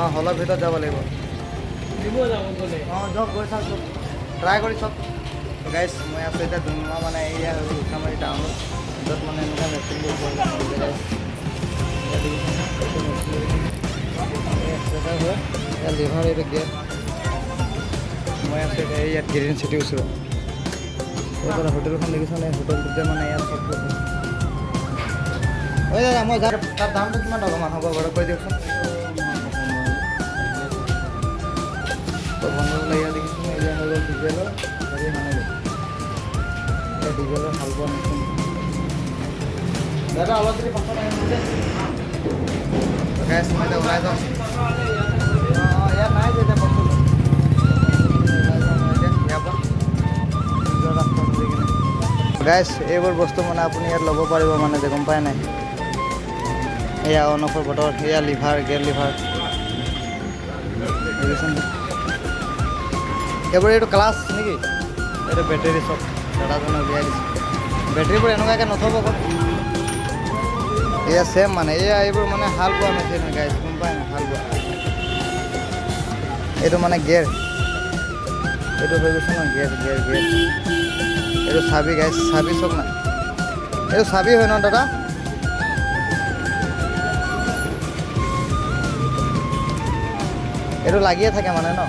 অঁ হলৰ ভিতৰত যাব লাগিব অঁ যাওক গৈ চাওক ট্ৰাই কৰি চাওক গাইজ মই আছোঁ এতিয়া ডুমুৱা মানে এয়া হৈ গ'ল উঠামাৰী টাউনত য'ত মানে এনেকুৱা মেচিনবোৰ লিভাৰ এইটো গেট মই আছোঁ এতিয়া ইয়াত গ্ৰীণ চিটিৰ ওচৰত এইবাৰ হোটেলখন দেখিছোঁ নে হোটেলটোতে মানে ইয়াত চব ঐ দাদা মই যাম তাৰ দামটো কিমান টকামান হ'ব বাৰু কৈ দিয়কচোন বন্ধ হ'লে ইয়াত দেখিছোঁ এয়া হৈ গ'ল ডিজেলৰ হেৰি মানে এতিয়া ডিজেলৰ ভাল পোৱা মেচিন দাদা অলপ যদি পাছত গেছ মই এতিয়া ওলাই যাওঁ অঁ ইয়াত নাই যে এতিয়া বস্তু গাইছ এইবোৰ বস্তু মানে আপুনি ইয়াত ল'ব পাৰিব মানে যে গম পায় নাই এয়া অনফৰ বটল এয়া লিভাৰ গেৰ লিভাৰ বুজিছেন এইবোৰ এইটো ক্লাছ নেকি এইটো বেটেৰী চব দাদাজনে উলিয়াই দিছে বেটেৰীবোৰ এনেকুৱাকৈ নথ'ব ক'ত এয়া ছেম মানে এয়া এইবোৰ মানে হাল বোৱা মেচিন হয় গাইছ গম পায় নাই হাল বোৱা এইটো মানে গেৰ এইটো হৈ গৈছে ন গেৰ গেৰ গেৰ এইটো চাবি গাইছ চাবি চব নাই এইটো চাবি হয় ন দাদা এইটো লাগিয়ে থাকে মানে ন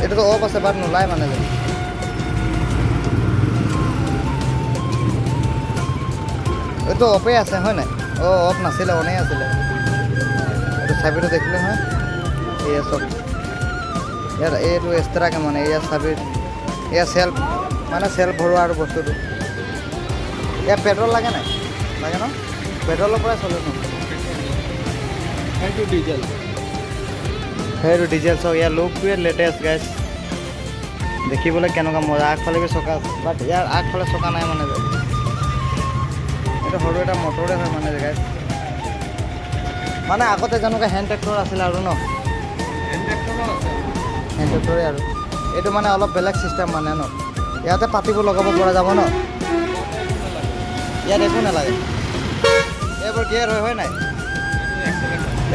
এইটোতো অফ আছে বাট নোলায় মানে যে এইটো অফেই আছে হয় নাই অঁ অফ নাছিলে অনেই আছিলে এইটো চাবিটো দেখিলে নহয় এয়া চব ইয়াত এইটো এক্সট্ৰাকৈ মানে এয়া চাবিৰ এয়া চেল্ফ মানে চেল্ফ ভৰোৱা আৰু বস্তুটো ইয়াত পেট্ৰল লাগে নাই লাগে ন পেট্ৰলৰ পৰাই চলে ন সেইটো ডিজেল চক ইয়াৰ লুকটোৱে লেটেষ্ট গাইছ দেখিবলৈ কেনেকুৱা মজা আগফালে চকা আছে বাট ইয়াৰ আগফালে চকা নাই মানে যে এইটো সৰু এটা মটৰে হয় মানে যে গাইছ মানে আগতে যেনেকুৱা হেণ্ড ট্ৰেক্টৰ আছিলে আৰু ন হেণ্ড ট্ৰেক্টৰে আৰু এইটো মানে অলপ বেলেগ চিষ্টেম মানে ন ইয়াতে পাতিবোৰ লগাব পৰা যাব ন ইয়াত একো নালাগে এইবোৰ গিয়াৰ হয় নাই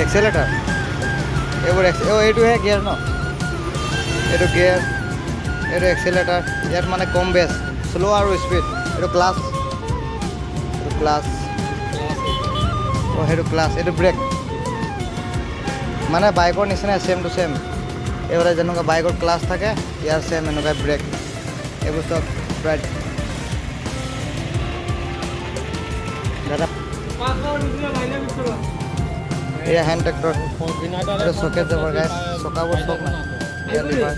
এক্সেলেটাৰ এইবোৰ এইটোহে গিয়াৰ ন এইটো গিয়াৰ এইটো এক্সেলেটাৰ ইয়াত মানে কম বেছ শ্ল' আৰু স্পীড এইটো ক্লাছ অঁ সেইটো ক্লাছ এইটো ব্ৰেক মানে বাইকৰ নিচিনাই ছেম টু ছেম এইবোৰ যেনেকুৱা বাইকৰ ক্লাছ থাকে ইয়াৰ ছেম এনেকুৱা ব্ৰেক এইবোৰ চব প্ৰায় দাদা এয়া হেণ্ড ট্ৰেক্টৰ এইটো চকেট যাবৰ গাইছ চকাবোৰ চব নাই ইয়াৰ লিভাৰ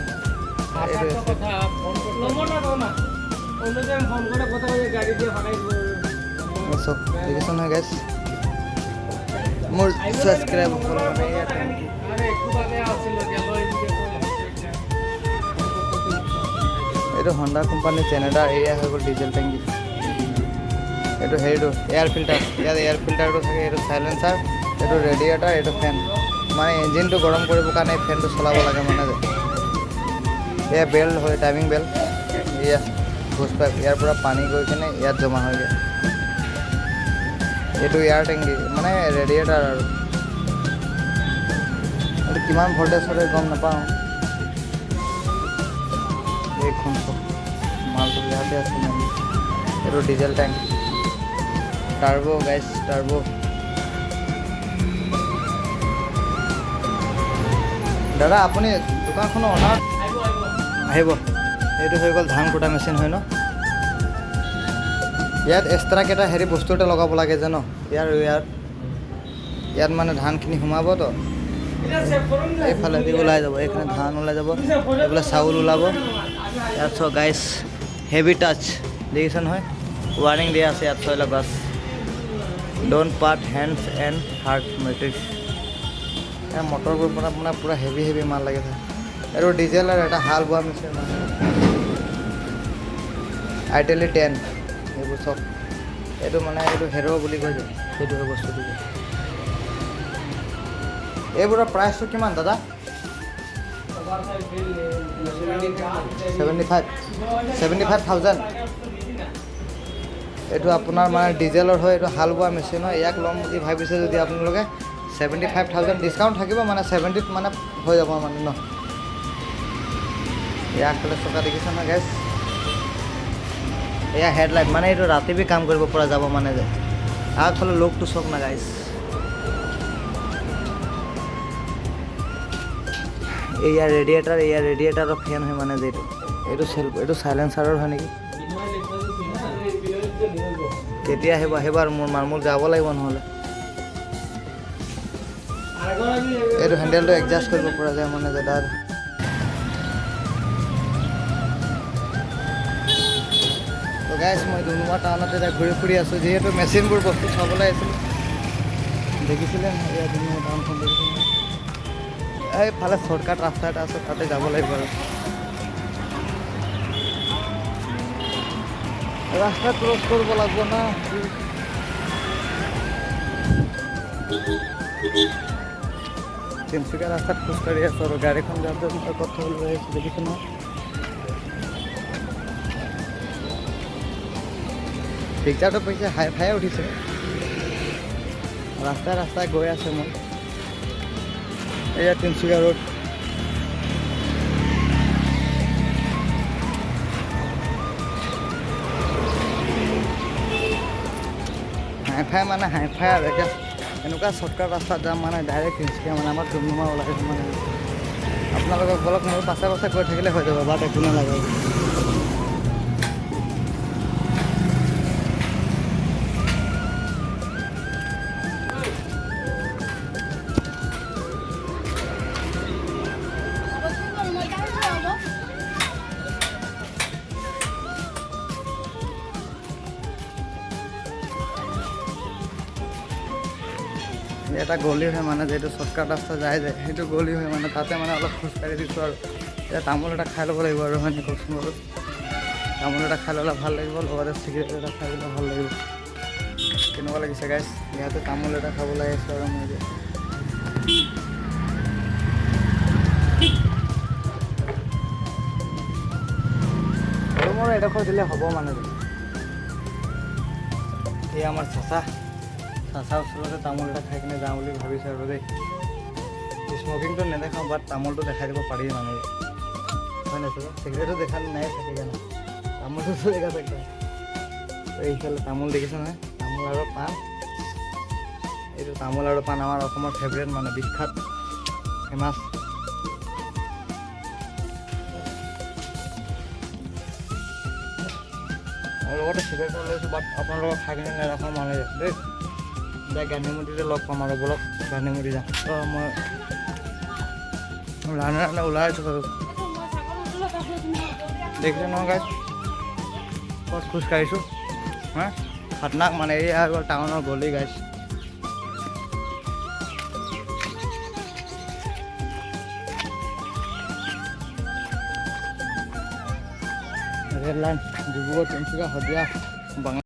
চব দেখিছোঁ নহয় গাইছ মোৰ ছাবস্ক্ৰাইব এইটো হণ্ডা কোম্পানীৰ জেনেৰেটাৰ এয়া হৈ গ'ল ডিজেল টেংকি এইটো হেৰিটো এয়াৰ ফিল্টাৰ ইয়াত এয়াৰ ফিল্টাৰটো থাকে এইটো চাইলেঞ্চাৰ এইটো ৰেডিয়েটাৰ এইটো ফেন মানে ইঞ্জিনটো গৰম কৰিবৰ কাৰণে এই ফেনটো চলাব লাগে মানে যে এয়া বেল্ট হয় টাইমিং বেল্ট এয়া হোজ পাইপ ইয়াৰ পৰা পানী গৈ কিনে ইয়াত জমা হয়গৈ এইটো এয়াৰ টেংকি মানে ৰেডিয়েটাৰ আৰু এইটো কিমান ভল্টেজ হয় গম নাপাওঁ এইখন চব মালটো ইয়াতে আছে মানে এইটো ডিজেল টেংক টাৰ্বো গাইছ টাৰ্বো দাদা আপুনি দোকানখনৰ অনাৰ আহিব এইটো হৈ গ'ল ধান কুটা মেচিন হয় ন ইয়াত এক্সট্ৰাকৈ এটা হেৰি বস্তু এটা লগাব লাগে যে ন ইয়াত মানে ধানখিনি সোমাবতো এইফালেদি ওলাই যাব এইখিনি ধান ওলাই যাব এইফালে চাউল ওলাব ইয়াত চ গাইছ হেভি টাচ দেখিছে নহয় ৱাৰিং দিয়া আছে ইয়াত ছয়লা বাছ don't part hands and heart matrix ইয়াৰ মটৰবোৰ মানে পূৰা হেভি মাল লাগিছে এইটো ডিজেল আৰু এটা হাল বোৱা মেচিন আইটেলি 10 এইবোৰ চব এইটো মানে এইটো হেৰ' বুলি কয় যে সেইটো হয় বস্তুটো এইবোৰৰ প্ৰাইচটো কিমান দাদা 75,000 এইটো আপোনাৰ মানে ডিজেলৰ হয়, এইটো হাল বোৱা মেচিন হয়। ইয়াক ল'ম বুলি ভাবিছে যদি আপোনালোকে 75,000 ডিছকাউণ্ট থাকিব, মানে 70ত মানে হৈ যাব মানে ন। ইয়াৰ আগফালে চকা দেখিছে ন গাইছ, এয়া হেডলাইট, মানে এইটো ৰাতি বি কাম কৰিব পৰা যাব মানে যে। আগফালে লোকটো চক না গাইছ। এয়া ৰেডিয়েটাৰৰ ফেন হয় মানে যে এইটো চাইলেঞ্চাৰৰ হয় নেকি। কেতিয়া আহিব আৰু মোৰ মামুল যাব লাগিব নহ'লে। এইটো হেণ্ডেলটো এডজাষ্ট কৰিব পৰা যায় মানে যে তাৰ। তো গাইছ মই ডুমডুমা টাউনতে এতিয়া ঘূৰি ফুৰি আছোঁ, যিহেতু মেচিনবোৰ বস্তু চাবলৈ আহিছিলোঁ। দেখিছিলে এয়া ডুমডুমা টাউনখন দেখিছিলে। এইফালে শ্বৰ্টকাট ৰাস্তা এটা আছে, তাতে যাব লাগিব আৰু। ৰাস্তা ক্ৰছ কৰিব লাগিব না। তিনিচুকীয়া ৰাস্তাত খোজকাঢ়ি আছোঁ আৰু গাড়ীখন যাওঁতে মই কথা লৈ আছোঁ, দেখিছোঁ নহয়। পিকচাৰটো পিছে হাই ফাই উঠিছে। ৰাস্তাই গৈ আছে মই। এয়া তিনিচুকীয়া ৰোড। হাই ফাই আৰু এতিয়া এনেকুৱা শ্বৰ্টকাট ৰাস্তাত যাম মানে ডাইৰেক্ট তিনিচুকীয়া, মানে আমাৰ ডুমডুমা ওলাইছোঁ মানে। আপোনালোকক বলক মোৰ পাছে গৈ থাকিলে হৈ যাব, বাট একো নালাগে। এটা গলি হয় মানে, যিহেতু শ্বৰ্টকাট ৰাস্তা যায় যে সেইটো গলি হয় মানে, তাতে মানে অলপ খোজকাঢ়ি দিছোঁ আৰু। এতিয়া তামোল এটা খাই ল'ব লাগিব আৰু হয় কওকচোন বাৰু। তামোল এটা খাই ল'লে ভাল লাগিব, লগতে চিগাৰেট এটা খাই ল'লে ভাল লাগিব। কেনেকুৱা লাগিছে গাইছ, ইয়াতে তামোল এটা খাবলৈ আহিছোঁ আৰু মই এতিয়া। আৰু মোৰ এডোখৰ দিলে হ'ব মানে। এই আমাৰ চাচা ওচৰতে তামোল এটা খাই কিনে যাওঁ বুলি ভাবিছোঁ আৰু দেই। স্মকিংটো নেদেখাওঁ, বাট তামোলটো দেখাই দিব পাৰি মানে, হয় নাই চাগে। চিগাৰেটো দেখা নাই থাকে কেনে, তামোলটো দেখা থাকে। এইফালে তামোল দেখিছে নহয়, তামোল আৰু পাণ। এইটো তামোল আৰু পাণ আমাৰ অসমৰ ফেভৰেট মানে, বিখ্যাত ফেমাছ। আৰু লগতে চিগাৰেটো লৈছোঁ, বাট আপোনালোকক খাই কিনে নেদেখাওঁ মানে দেই। এতিয়া গান্ধীমুটিতে লগ পাম আৰু, বলক গান্ধীমুটি যাম। মই ৰাণে ওলাই আছোঁ বাৰু। দেখিছে নহয় গাইছ, ক'ত খোজকাঢ়িছোঁ হা, খাতনাক মানে। এই আৰু টাউনৰ গলি গাইছ। Rail line Dibrugarh, Tinsukia, Sadiya,